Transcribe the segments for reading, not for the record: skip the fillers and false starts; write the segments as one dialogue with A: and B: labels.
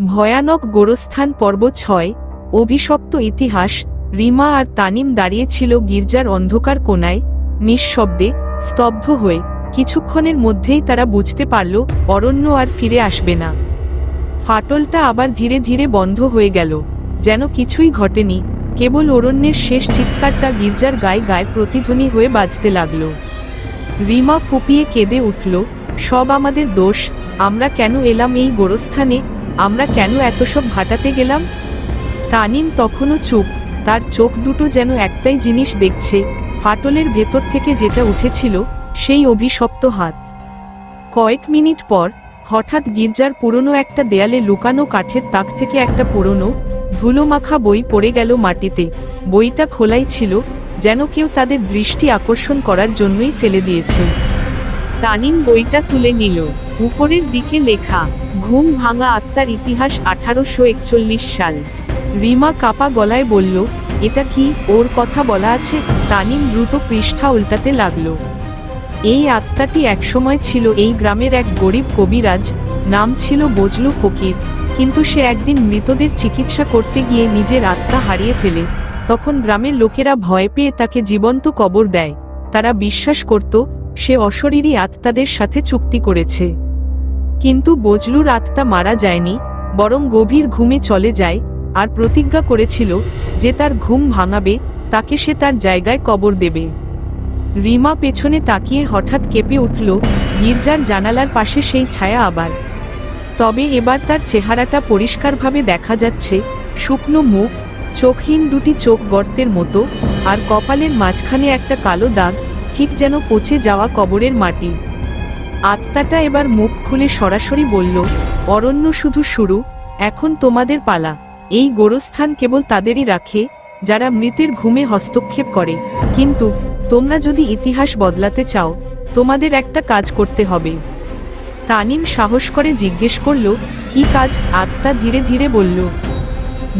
A: ভয়ানক গোরস্থান পর্ব ৬। অভিশপ্ত ইতিহাস। রিমা আর তানিম দাঁড়িয়েছিল গির্জার অন্ধকার কোণায়, নিঃশব্দে, স্তব্ধ হয়ে। কিছুক্ষণের মধ্যেই তারা বুঝতে পারল অরণ্য আর ফিরে আসবে না। ফাটলটা আবার ধীরে ধীরে বন্ধ হয়ে গেল, যেন কিছুই ঘটেনি। কেবল অরণ্যের শেষ চিৎকারটা গির্জার গায়ে গায়ে প্রতিধ্বনি হয়ে বাজতে লাগল। রিমা ফুপিয়ে কেঁদে উঠল, সব আমাদের দোষ। আমরা কেন এলাম এই গোরস্থানে? আমরা কেন এত সব ঘাটাতে গেলাম? তানিম তখনও চুপ, তার চোখ দুটো যেন একটাই জিনিস দেখছে, ফাটলের ভেতর থেকে যেটা উঠেছিল, সেই অভিশপ্ত হাত। কয়েক মিনিট পর হঠাৎ গির্জার পুরনো একটা দেয়ালে লুকানো কাঠের তাক থেকে একটা পুরনো ধুলোমাখা বই পড়ে গেল মাটিতে। বইটা খোলাই ছিল, যেন কেউ তাদের দৃষ্টি আকর্ষণ করার জন্যই ফেলে দিয়েছে। তানিম বইটা তুলে নিল। উপরের দিকে লেখা, ঘুম ভাঙা আত্মার ইতিহাস, 1841 সাল। রিমা কাপা গলায় বলল, এটা কি? ওর কথা বলা আছে? তানিম দ্রুত পৃষ্ঠা উল্টাতে লাগল। এই আত্মাটি একসময় ছিল এই গ্রামের এক গরিব কবিরাজ, নাম ছিল বজলু ফকির। কিন্তু সে একদিন মৃতদের চিকিৎসা করতে গিয়ে নিজের আত্মা হারিয়ে ফেলে। তখন গ্রামের লোকেরা ভয় পেয়ে তাকে জীবন্ত কবর দেয়। তারা বিশ্বাস করত সে অশরীরী আত্মাদের সাথে চুক্তি করেছে। কিন্তু বজলুর আত্মা মারা যায়নি, বরং গভীর ঘুমে চলে যায়, আর প্রতিজ্ঞা করেছিল যে তার ঘুম ভাঙাবে তাকে সে তার জায়গায় কবর দেবে। রিমা পেছনে তাকিয়ে হঠাৎ কেঁপে উঠল। গির্জার জানালার পাশে সেই ছায়া আবার। তবে এবার তার চেহারাটা পরিষ্কারভাবে দেখা যাচ্ছে, শুকনো মুখ, চোখহীন দুটি চোখ গর্তের মতো, আর কপালের মাঝখানে একটা কালো দাগ, ঠিক যেন পচে যাওয়া কবরের মাটি। আত্মাটা এবার মুখ খুলে সরাসরি বলল, অরণ্য শুধু শুরু, এখন তোমাদের পালা। এই গোরস্থান কেবল তাদেরই রাখে যারা মৃতের ঘুমে হস্তক্ষেপ করে। কিন্তু তোমরা যদি ইতিহাস বদলাতে চাও, তোমাদের একটা কাজ করতে হবে। তানিম সাহস করে জিজ্ঞেস করল, কি কাজ? আত্মা ধীরে ধীরে বলল,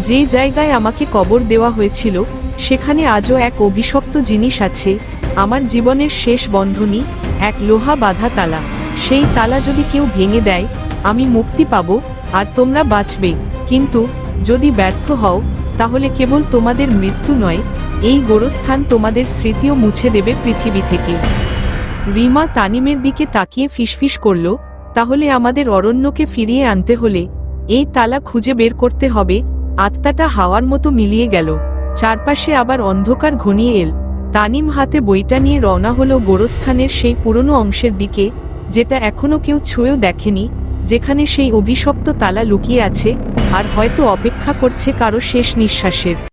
A: যে জায়গায় আমাকে কবর দেওয়া হয়েছিল, সেখানে আজও এক অভিশপ্ত জিনিস আছে, আমার জীবনের শেষ বন্ধনী, এক লোহা বাঁধা তালা। সেই তালা যদি কেউ ভেঙে দেয়, আমি মুক্তি পাব, আর তোমরা বাঁচবে। কিন্তু যদি ব্যর্থ হও, তাহলে কেবল তোমাদের মৃত্যু নয়, এই গোরস্থান তোমাদের স্মৃতিও মুছে দেবে পৃথিবী থেকে। রিমা তানিমের দিকে তাকিয়ে ফিসফিস করল, তাহলে আমাদের অরণ্যকে ফিরিয়ে আনতে হলে এই তালা খুঁজে বের করতে হবে। আত্মাটা হাওয়ার মতো মিলিয়ে গেল, চারপাশে আবার অন্ধকার ঘনিয়ে এল। তানিম হাতে বইটা নিয়ে রওনা হলো গোরস্থানের সেই পুরনো অংশের দিকে, যেটা এখনো কেউ ছুঁয়েও দেখেনি, যেখানে সেই অভিশপ্ত তালা লুকিয়ে আছে, আর হয়তো অপেক্ষা করছে কারো শেষ নিঃশ্বাসের।